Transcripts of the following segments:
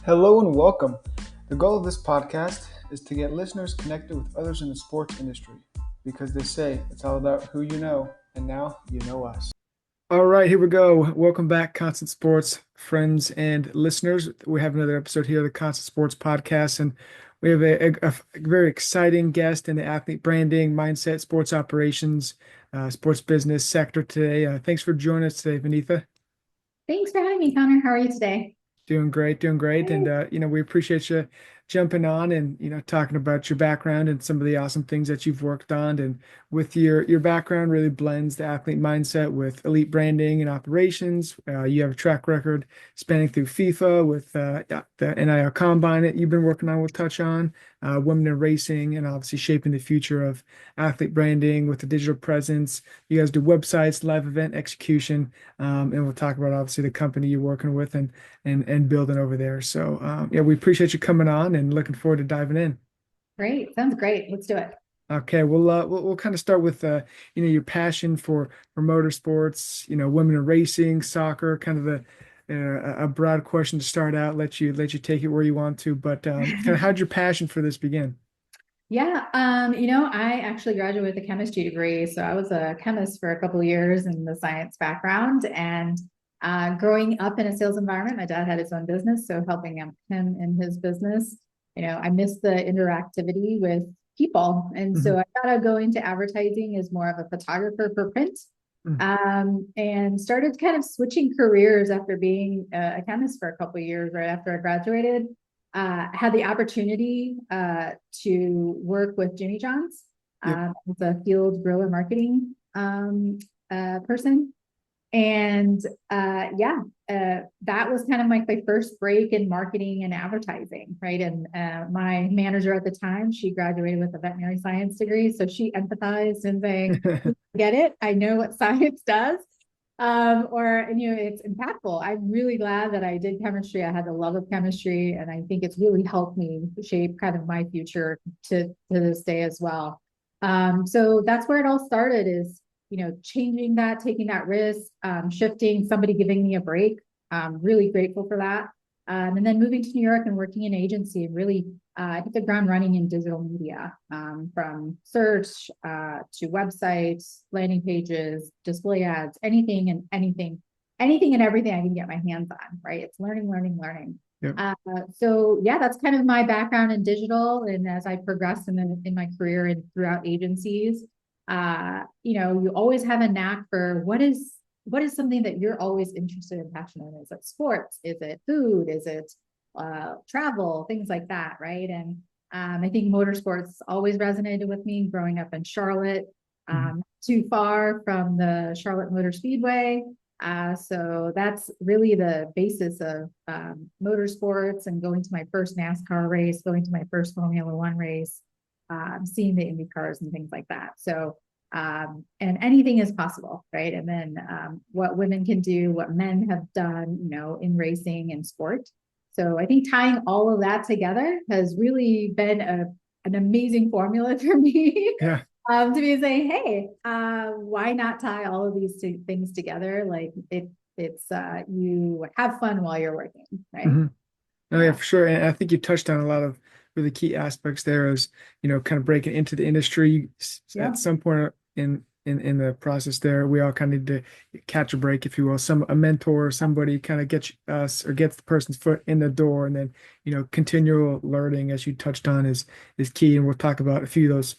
Hello and welcome. The goal of this podcast is to get listeners connected with others in the sports industry because they say it's all about who you know, and now you know us. All right, here we go. Welcome back, Constant Sports friends and listeners. We have another episode here of the Constant Sports Podcast, and we have a very exciting guest in the athlete branding, mindset, sports operations, sports business sector today. Thanks for joining us today, Vinitha. Thanks for having me, Connor. How are you today? Doing great, doing great. And Good. we appreciate you jumping on and talking about your background and some of the awesome things that you've worked on. And with your background really blends the athlete mindset with elite branding and operations. You have a track record spanning through FIFA with the NIL Combine that you've been working on. We'll touch on women in racing and obviously shaping the future of athlete branding with the digital presence. You guys do websites, live event execution, and we'll talk about obviously the company you're working with and building over there. So yeah, we appreciate you coming on and looking forward to diving in. Great. Sounds great. Let's do it. Okay, we'll kind of start with your passion for motorsports, women in racing, soccer, kind of a broad question to start out. Let you take it where you want to, but kind of how'd your passion for this begin? Yeah, I actually graduated with a chemistry degree, so I was a chemist for a couple of years in the science background. And growing up in a sales environment, my dad had his own business, so helping him in his business, I missed the interactivity with people, and so I thought I'd go into advertising as more of a photographer for print. Mhm. And started kind of switching careers after being a chemist for a couple of years right after I graduated. Had the opportunity to work with Jimmy John's Yep. as a field grower marketing person. And that was kind of my first break in marketing and advertising, right? And my manager at the time, she graduated with a veterinary science degree. So she empathized and saying, get it, I know what science does. It's impactful. I'm really glad that I did chemistry. I had the love of chemistry, and I think it's really helped me shape kind of my future to this day as well. So that's where it all started is, changing that, taking that risk, shifting, somebody giving me a break. Really grateful for that. And then moving to New York and working in agency and really hit the ground running in digital media, from search to websites, landing pages, display ads, anything and everything I can get my hands on, right? It's learning, learning, learning. Yep. So yeah, that's kind of my background in digital. And as I progressed in my career and throughout agencies, you always have a knack for what is something that you're always interested and passionate in. Is it sports? Is it food? Is it travel? Things like that, right? And I think motorsports always resonated with me growing up in Charlotte, too far from the Charlotte Motor Speedway. So that's really the basis of motorsports and going to my first NASCAR race, going to my first Formula One race, seeing the Indy cars and things like that. So, and anything is possible, right? And then what women can do, what men have done, in racing and sport. So I think tying all of that together has really been an amazing formula for me. Yeah. To be saying, hey, why not tie all of these two things together? Like it's you have fun while you're working, right? Mhm. Oh yeah, Yeah. for sure. And I think you touched on a lot of really key aspects there as, kind of breaking into the industry Yeah. at some point in the process there. We all kind of need to catch a break, if you will. A mentor or somebody kind of gets us or gets the person's foot in the door, and then, continual learning, as you touched on, is key. And we'll talk about a few of those,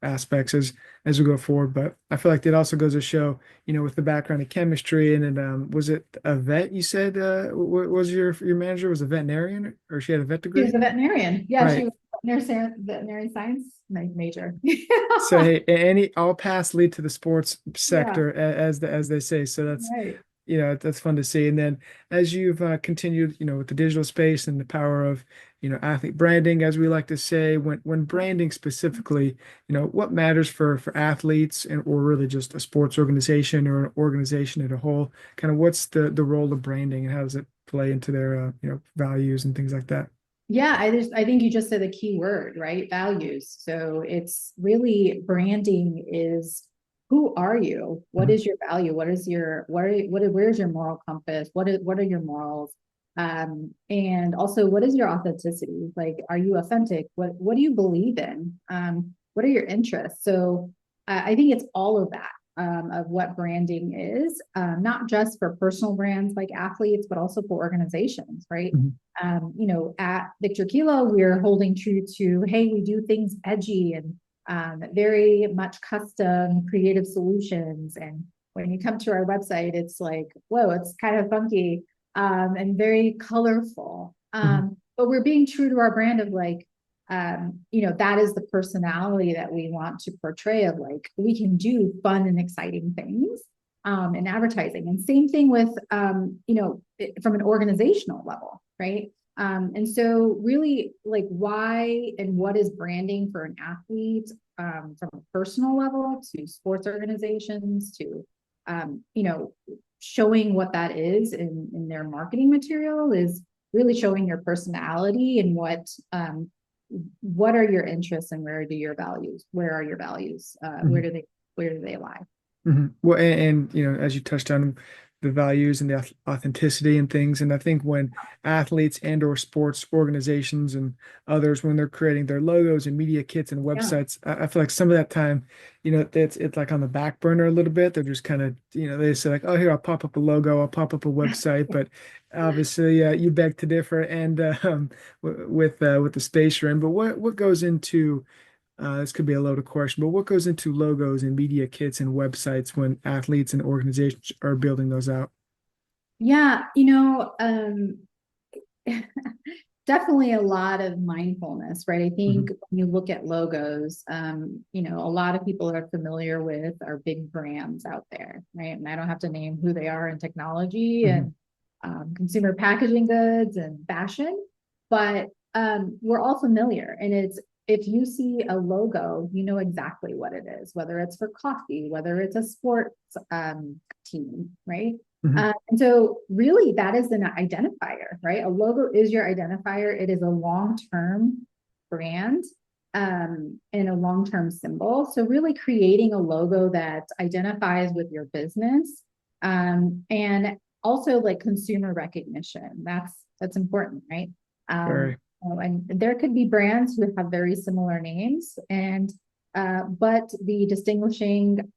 aspects as we go forward. But I feel like that also goes to show, with the background in chemistry, and then was it a vet you said was your manager was a veterinarian, or she had a vet She was degree? a veterinarian. Yeah, she Right. was a veterinary science major. So hey, any all paths lead to the sports Yeah, sector, as they say. So that's right. that's fun to see. And then as you've continued, with the digital space and the power of athlete branding, as we like to say, when branding specifically, what matters for athletes and or really just a sports organization or an organization as a whole, kind of what's the role of branding and how does it play into their values and things like that? Yeah, I think you just said the key word, right? Values. So it's really branding is who are you? What Mhm. is your value? What is your where's your moral compass? What are your morals? And also, what is your authenticity? Like, are you authentic? What do you believe in? What are your interests? So I think it's all of that, of what branding is, not just for personal brands like athletes, but also for organizations, right? Mhm. At Victor Kilo, we're holding true to, hey, we do things edgy and very much custom creative solutions. And when you come to our website, it's like, whoa, it's kind of funky, and very colorful. Mhm. But we're being true to our brand of like, that is the personality that we want to portray of like, we can do fun and exciting things in advertising. And same thing with, from an organizational level, right? And so really like why and what is branding for an athlete, from a personal level to sports organizations to, showing what that is in their marketing material is really showing your personality and what are your interests and where are your values, Mhm. where do they lie? Well, as you touched on the values and the authenticity and things, and I think when athletes and or sports organizations and others, when they're creating their logos and media kits and Yeah. websites, I feel like some of that time, it's like on the back burner a little bit. They're just kind of, they say like, oh, here, I'll pop up a logo, I'll pop up a website, but obviously, you beg to differ, and with the space you're in. But what goes into this could be a loaded question, but what goes into logos and media kits and websites when athletes and organizations are building those out? Yeah, definitely a lot of mindfulness, right? I think Hmm. when you look at logos, a lot of people are familiar with our big brands out there, right? And I don't have to name who they are in technology Hmm. and consumer packaging goods and fashion, but we're all familiar. And it's if you see a logo, you know exactly what it is, whether it's for coffee, whether it's a sports team, right? Hmm. And so really that is an identifier, right? A logo is your identifier. It is a long-term brand, and a long-term symbol. So really creating a logo that identifies with your business, and also like consumer recognition. That's important, right? Very. And there could be brands who have very similar names, and but the distinguishing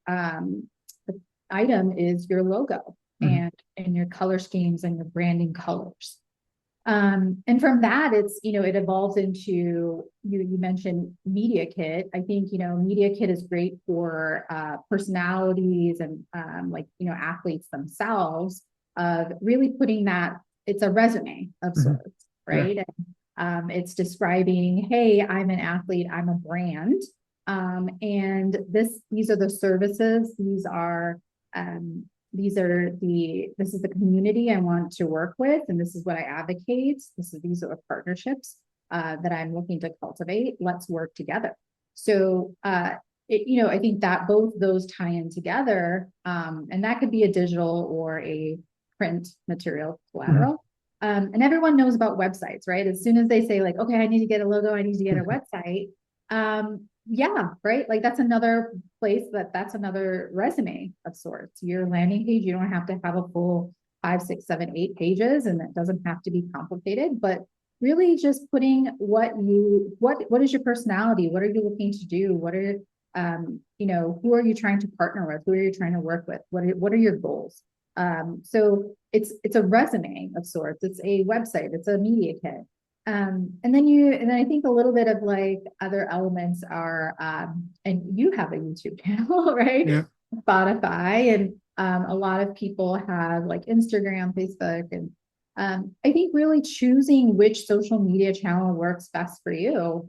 item is your logo Hmm. and your color schemes and your branding colors. And from that, it evolves into you mentioned Media Kit. I think, Media Kit is great for personalities and athletes themselves of really putting that, it's a resume of Hmm. sorts, Yeah. right? And, it's describing, hey, I'm an athlete, I'm a brand. And these are the services, um, this is the community I want to work with, and this is what I advocate. These are partnerships that I'm looking to cultivate. Let's work together. So, I think that both those tie in together, and that could be a digital or a print material Hmm. collateral. And everyone knows about websites, right? As soon as they say like, okay, I need to get a logo, I need to get a website. Yeah, right. Like that's another place that's another resume of sorts. Your landing page, you don't have to have a full 5, 6, 7, 8 pages, and it doesn't have to be complicated, but really just putting what is your personality? What are you looking to do? Who are you trying to partner with? Who are you trying to work with? What are your goals? So it's a resume of sorts. It's a website. It's a media kit. And then I think a little bit of like other elements are, and you have a YouTube channel, right? Yeah. Spotify, and a lot of people have like Instagram, Facebook, and I think really choosing which social media channel works best for you.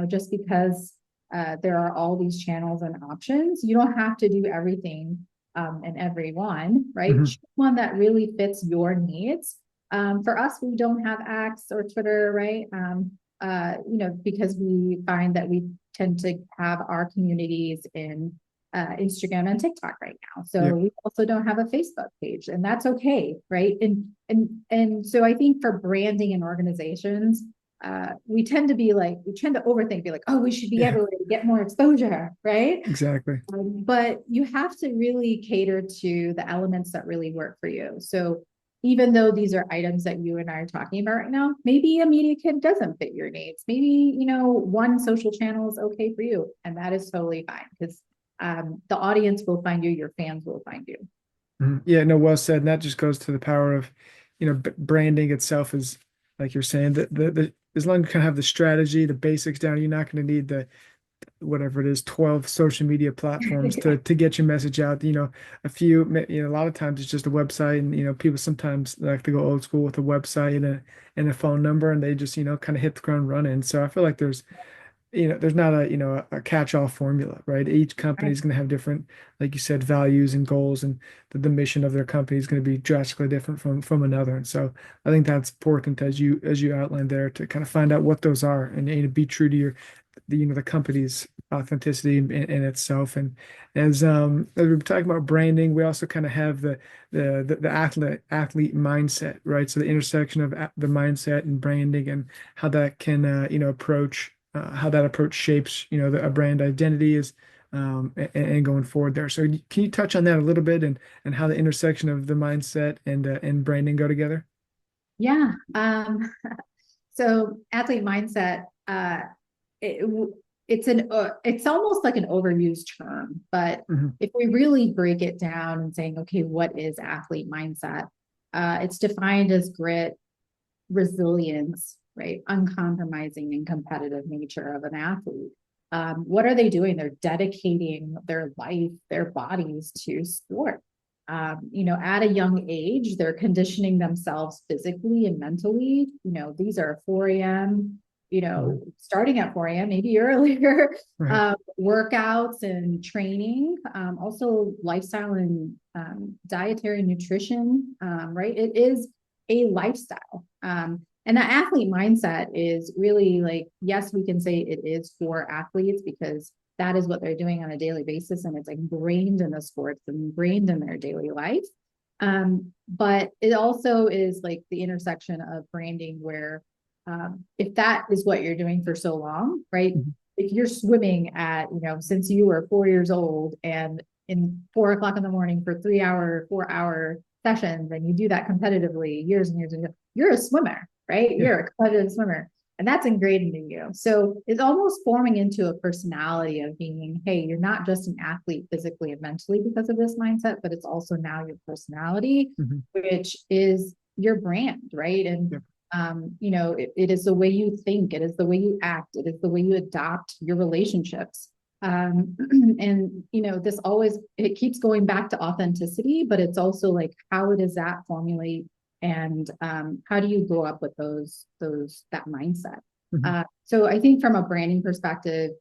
Just because there are all these channels and options, you don't have to do everything and every one, right? Hmm. Choose one that really fits your needs. For us, we don't have X or Twitter, right? Because we find that we tend to have our communities in Instagram and TikTok right now. So Yeah. we also don't have a Facebook page, and that's okay, right? And so I think for branding and organizations, we tend to overthink, be like, oh, we should be Yeah. everywhere to get more exposure, right? Exactly. But you have to really cater to the elements that really work for you. So, even though these are items that you and I are talking about right now, maybe a media kit doesn't fit your needs. Maybe, one social channel is okay for you, and that is totally fine because the audience will find you, your fans will find you. Mhm. Yeah, no, well said. And that just goes to the power of, branding itself is like you're saying that the as long as you kind of have the strategy, the basics down, you're not going to need the whatever it is, 12 social media platforms to get your message out. A few, a lot of times it's just a website and, people sometimes like to go old school with a website and a phone number and they just, kind of hit the ground running. So I feel like there's not a catch-all formula, right? Each company Right. is going to have different, like you said, values and goals, and the mission of their company is going to be drastically different from another. And so I think that's important as you outlined there to kind of find out what those are and, be true to the company's authenticity in itself. And as we were talking about branding, we also kind of have the athlete mindset, right? So the intersection of the mindset and branding and how that can approach how that approach shapes, a brand identity is and going forward there. So can you touch on that a little bit and how the intersection of the mindset and branding go together? Yeah. So athlete mindset, it, it's almost like an overused term, but Hmm. if we really break it down and saying, okay, what is athlete mindset? It's defined as grit, resilience, right? Uncompromising and competitive nature of an athlete. What are they doing? They're dedicating their life, their bodies to sport. At a young age, they're conditioning themselves physically and mentally. These are 4 a.m., Hmm. starting at 4 a.m., maybe earlier, Right. workouts and training, also lifestyle and dietary nutrition, right? It is a lifestyle. And that athlete mindset is really like, yes, we can say it is for athletes because that is what they're doing on a daily basis and it's ingrained in the sports and ingrained in their daily life. But it also is like the intersection of branding where if that is what you're doing for so long, right? Mhm. If you're swimming at, since you were 4 years old and in 4 o'clock in the morning for 3 hour, 4 hour sessions, and you do that competitively years and years and years, you're a swimmer, right? Yeah. You're a competitive swimmer. And that's ingrained in you. So it's almost forming into a personality of being, hey, you're not just an athlete physically and mentally because of this mindset, but it's also now your personality, Hmm. which is your brand, right? And Yeah. it is the way you think, it is the way you act, it is the way you adopt your relationships. And this always it keeps going back to authenticity, but it's also like how does that formulate and how do you grow up with that mindset? Hmm. So I think from a branding perspective,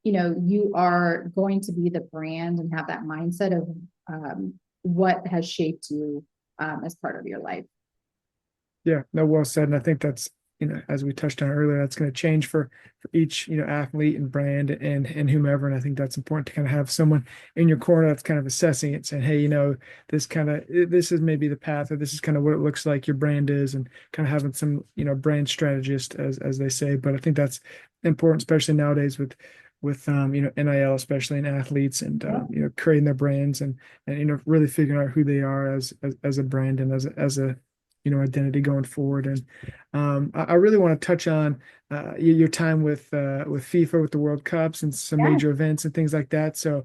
you are going to be the brand and have that mindset of what has shaped you as part of your life. Yeah, no, well said. And I think that's, as we touched on earlier, that's going to change for each, athlete and brand and whomever. And I think that's important to kind of have someone in your corner that's kind of assessing it, saying, hey, this is maybe the path, or this is kind of what it looks like your brand is, and kind of having some, brand strategist as they say. But I think that's important, especially nowadays with NIL, especially in athletes and creating their brands and really figuring out who they are as a brand and as a identity going forward. And I really want to touch on your time with FIFA, with the World Cups and some Yeah. major events and things like that. So,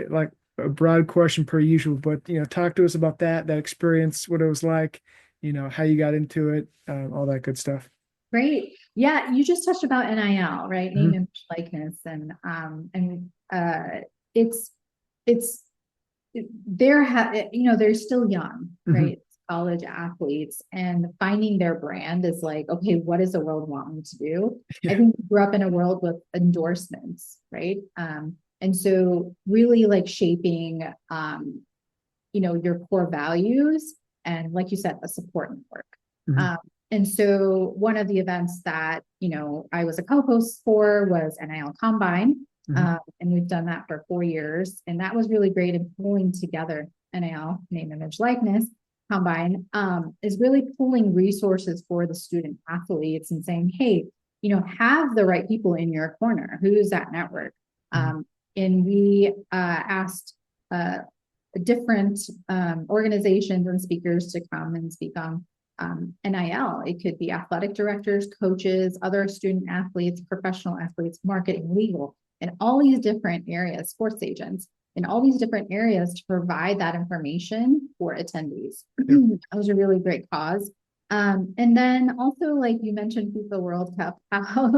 like a broad question per usual, but talk to us about that experience, what it was like, how you got into it, all that good stuff. Great. Yeah, you just touched about NIL, right? Name, Hmm. image, likeness, and it's it's they're still young, Hmm. right? College athletes and finding their brand is like, okay, what does the world want me to do? I Yeah. think we grew up in a world with endorsements, right? And so really like shaping, your core values and like you said, a support network. Hmm. Um, and so one of the events that, I was a co-host for was NIL Combine. Hmm. And we've done that for 4 years. And that was really great in pulling together NIL, name, image, likeness combine, is really pulling resources for the student athletes and saying, hey, have the right people in your corner. Who's that network? Hmm. And we asked different organizations and speakers to come and speak on NIL. It could be athletic directors, coaches, other student athletes, professional athletes, marketing, legal, and all these different areas, sports agents, in all these different areas to provide that information for attendees. That was a really great cause. And then also, like you mentioned, FIFA World Cup. How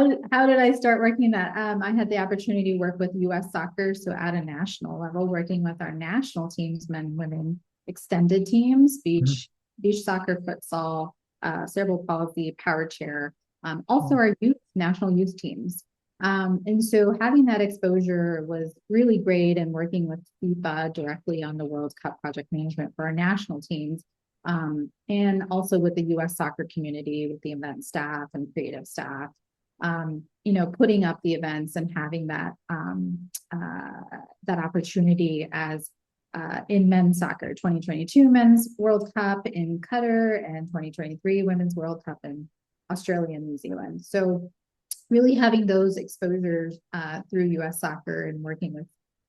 did I start working that? I had the opportunity to work with U.S. Soccer, so at a national level, working with our national teams, men, women, extended teams, beach soccer, futsal, cerebral palsy, power chair, also our national youth teams. And so having that exposure was really great, and working with FIFA directly on the World Cup project management for our national teams, and also with the U.S. soccer community, with the event staff and creative staff, putting up the events and having that opportunity as in men's soccer, 2022 men's World Cup in Qatar and 2023 women's World Cup in Australia and New Zealand. So really having those exposures through U.S. soccer and working with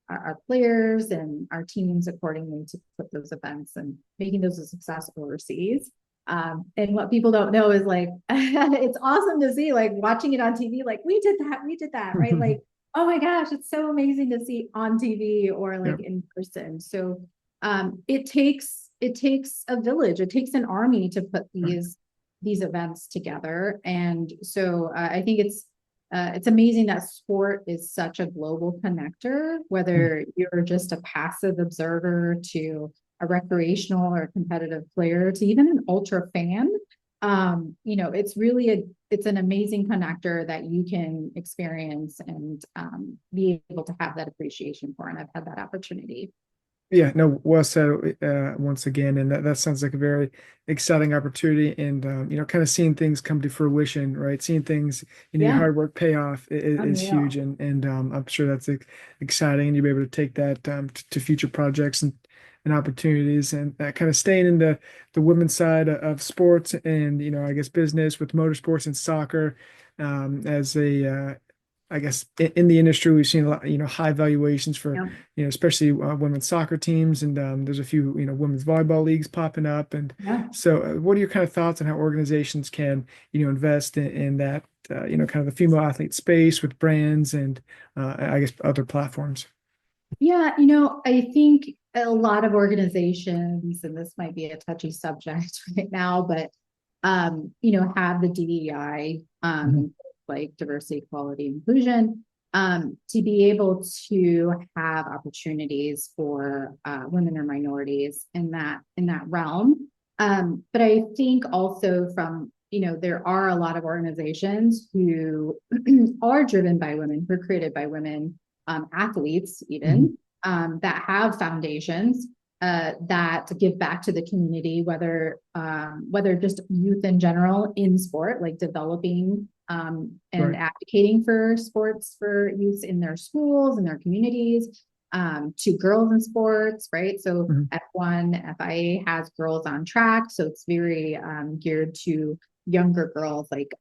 our players and our teams accordingly to put those events and making those a success overseas. And what people don't know is like, it's awesome to see, like watching it on TV, like we did that, right? Like, oh my gosh, it's so amazing to see on TV or like in person. So it takes a village, it takes an army to put these events together. And so I think it's amazing that sport is such a global connector, whether you're just a passive observer to a recreational or competitive player to even an ultra fan. It's an amazing connector that you can experience and be able to have that appreciation for. And I've had that opportunity. Yeah, no, well said, once again, and that sounds like a very exciting opportunity, and kind of seeing things come to fruition, right? Seeing things, your hard work pay off is huge, and I'm sure that's exciting, and you'll be able to take that to future projects and opportunities, and kind of staying in the women's side of sports, and I guess business with motorsports and soccer, as a I guess in the industry, we've seen a lot, high valuations for, especially women's soccer teams, and there's a few, women's volleyball leagues popping up, and so what are your kind of thoughts on how organizations can, invest in that, kind of the female athlete space with brands and I guess other platforms? Yeah, I think a lot of organizations, and this might be a touchy subject right now, but have the DEI, like diversity, equality, inclusion, to be able to have opportunities for women or minorities in that realm. But I think also from there are a lot of organizations who are driven by women, who are created by women, athletes even, that have foundations that give back to the community, whether just youth in general in sport, like developing and advocating for sports for youth in their schools and their communities, to girls in sports, right? So F1, FIA has girls on track, so it's very geared to younger girls, like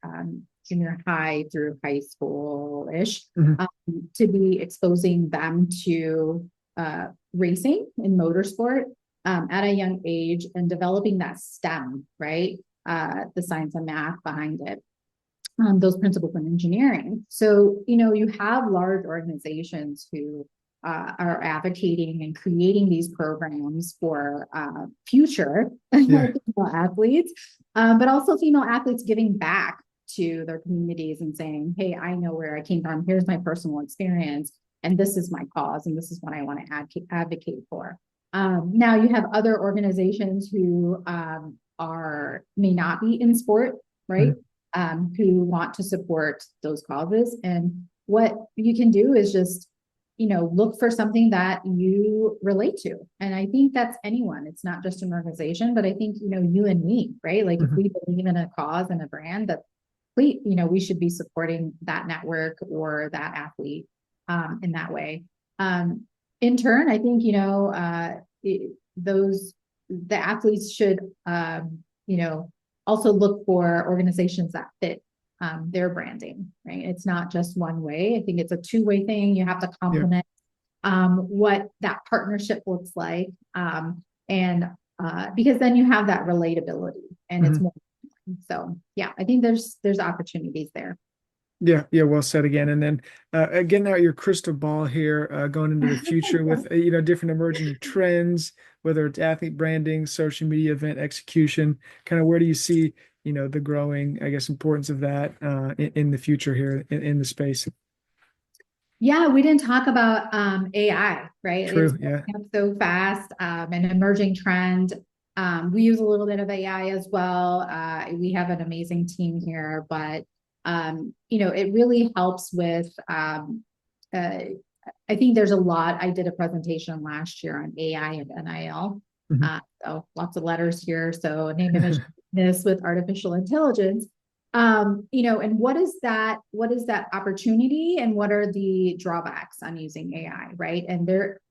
junior high through high school-ish, to be exposing them to racing in motorsport at a young age and developing that STEM, right? The science and math behind it, those principles in engineering. So, you have large organizations who are advocating and creating these programs for future female athletes, but also female athletes giving back to their communities and saying, hey, I know where I came from. Here's my personal experience, and this is my cause, and this is what I want to advocate for. Now you have other organizations who may not be in sport, right? Who want to support those causes. And what you can do is just, look for something that you relate to. And I think that's anyone. It's not just an organization, but I think, you and me, right? Like if we believe in a cause and a brand, that we should be supporting that network or that athlete in that way. In turn, I think, the athletes should, also look for organizations that fit their branding, right? It's not just one way. I think it's a two-way thing. You have to complement what that partnership looks like. And because then you have that relatability and it's Mhm. more. So yeah, I think there's opportunities there. Yeah, yeah, well said again. And then again, now your crystal ball here, going into the future with different emerging trends, whether it's athlete branding, social media event execution, kind of where do you see the growing, I guess, importance of that in the future here in the space? Yeah, we didn't talk about AI, right? It's True. Yeah. growing up so fast, an emerging trend. We use a little bit of AI as well. We have an amazing team here, but it really helps with. I think there's a lot. I did a presentation last year on AI and NIL. Mhm. So lots of letters here. So name, image, this with artificial intelligence. And what is that opportunity and what are the drawbacks on using AI, right? And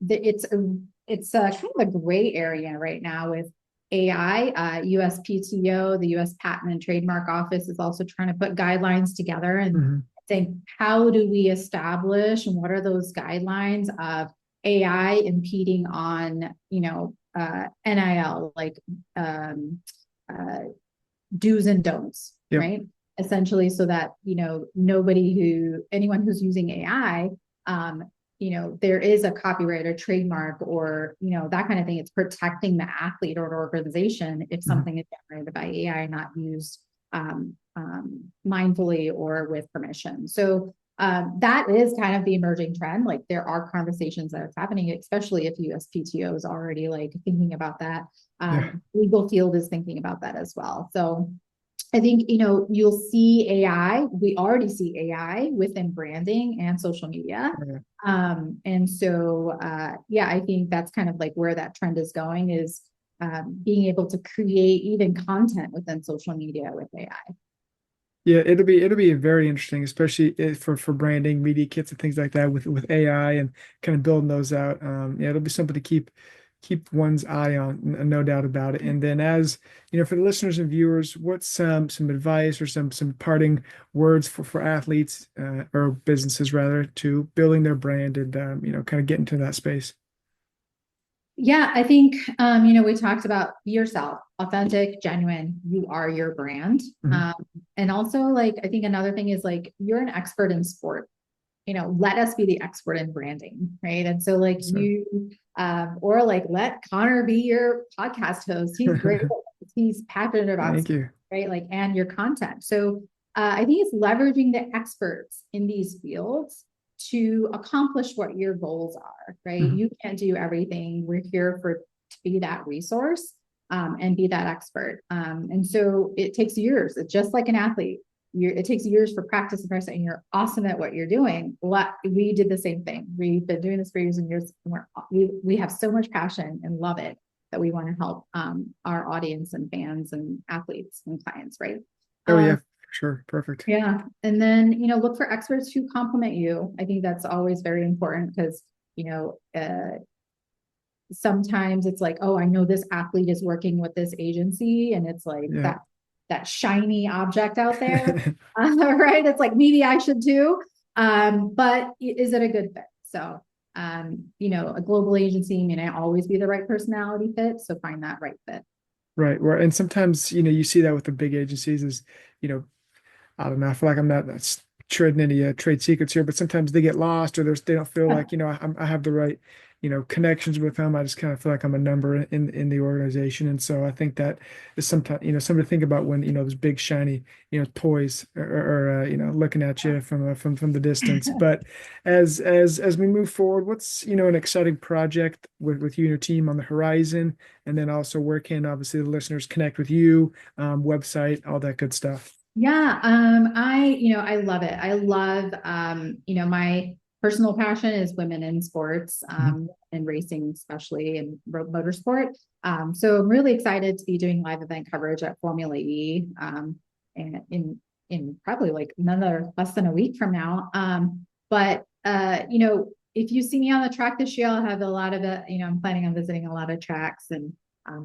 it's kind of a gray area right now with AI. USPTO, the US Patent and Trademark Office, is also trying to put guidelines together and Mhm. think, how do we establish and what are those guidelines of AI impeding on, NIL, like uh, do's and don'ts, Yep. right? Essentially, so that anyone who's using AI, there is a copyright or trademark or that kind of thing. It's protecting the athlete or organization if Mhm. something is generated by AI, not used mindfully or with permission. So that is kind of the emerging trend. Like there are conversations that are happening, especially if USPTO is already like thinking about that. Yeah. Legal field is thinking about that as well. So I think, you'll see AI. We already see AI within branding and social media. Yeah. And so, yeah, I think that's kind of like where that trend is going is being able to create even content within social media with AI. Yeah, it'll be very interesting, especially for branding, media kits, and things like that with AI and kind of building those out. Yeah, it'll be something to keep one's eye on, no doubt about it. And then, as for the listeners and viewers, what's some advice or some parting words for athletes or businesses rather to building their brand and kind of get into that space? Yeah, I think we talked about be yourself, authentic, genuine. You are your brand. Mhm. And also like I think another thing is like you're an expert in sport. Let us be the expert in branding, right? And so like So, you or like let Connor be your podcast host. He's great. He's passionate about thank sport, you. right? Like and your content. So I think it's leveraging the experts in these fields to accomplish what your goals are, right? Mhm. You can't do everything. We're here to be that resource and be that expert. And so it takes years. It's just like an athlete. It takes years for practice and practice, and you're awesome at what you're doing. We did the same thing. We've been doing this for years and years. And we have so much passion and love it that we want to help our audience and fans and athletes and clients, right? Oh yeah, Um, for sure. Perfect. yeah. And then, look for experts who complement you. I think that's always very important because, sometimes it's like, oh, I know this athlete is working with this agency and it's like Yeah. that shiny object out there. Right. It's like maybe I should too. But is it a good fit? So, a global agency may not always be the right personality fit. So find that right fit. Right. Where and sometimes you see that with the big agencies is you know I don't know. I feel like I'm not treading any trade secrets here, but sometimes they get lost or they don't feel like, I have the right, connections with them. I just kind of feel like I'm a number in the organization. And so I think that is sometimes, something to think about when, those big shiny, toys are looking at you from the distance. But as we move forward, what's, an exciting project with you and your team on the horizon? And then also where can obviously the listeners connect with you, website, all that good stuff. Yeah, I love it. I love, my personal passion is women in sports, Mhm. and racing, especially in motorsport. So I'm really excited to be doing live event coverage at Formula E, and in probably like another less than a week from now. But if you see me on the track this year, I'll have a lot of it. I'm planning on visiting a lot of tracks and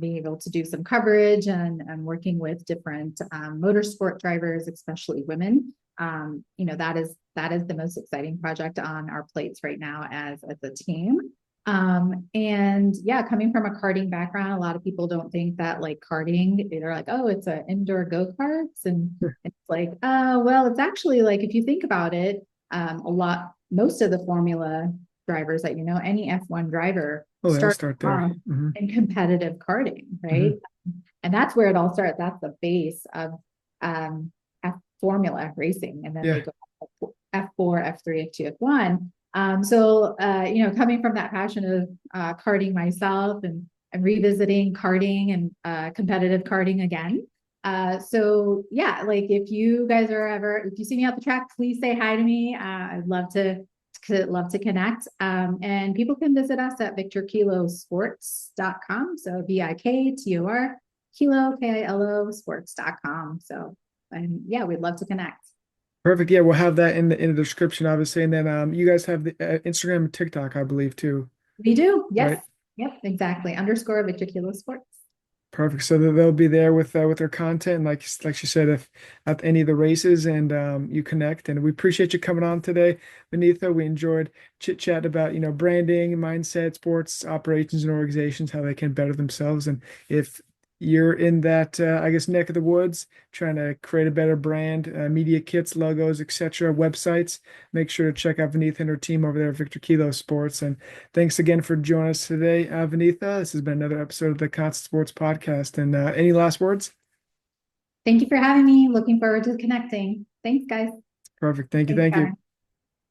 being able to do some coverage and working with different motorsport drivers, especially women. You know, that is the most exciting project on our plates right now as a team. And yeah, coming from a karting background, a lot of people don't think that like karting, they're like, oh, it's an indoor go-karts. And it's like, well, it's actually like, if you think about it, most of the formula drivers that, you know, any F1 driver Oh, they'll start start there. off in competitive karting, right? And that's where it all starts. That's the base of F formula racing. And then Yeah. they go F4, F3, F2, F1. You know, coming from that passion of karting myself and revisiting karting and competitive karting again. Yeah, like if you guys are ever, if you see me out the track, please say hi to me. I'd love to connect. And people can visit us at victorkilosports.com. So VIKTOR kilo KILO sports.com. So, and yeah, we'd love to connect. Perfect. Yeah, we'll have that in the description, obviously. And then you guys have the Instagram and TikTok, I believe, too, We do. right? Yes. Yep. Exactly. Underscore Victor Kilo Sports. Perfect. So they'll be there with their content, like she said, if at any of the races, and you connect. And we appreciate you coming on today, Vinitha. We enjoyed chit chat about branding, mindset, sports operations, and organizations, how they can better themselves. And if you're in that I guess neck of the woods, trying to create a better brand, media kits, logos, etc., websites, make sure to check out Vinitha and her team over there at Victor Kilo Sports. And thanks again for joining us today, Vinitha. This has been another episode of the Constant Sports Podcast. And any last words? Thank you for having me. Looking forward to connecting. Thanks, guys. Perfect. Thank you. Thanks, Thank you. guys.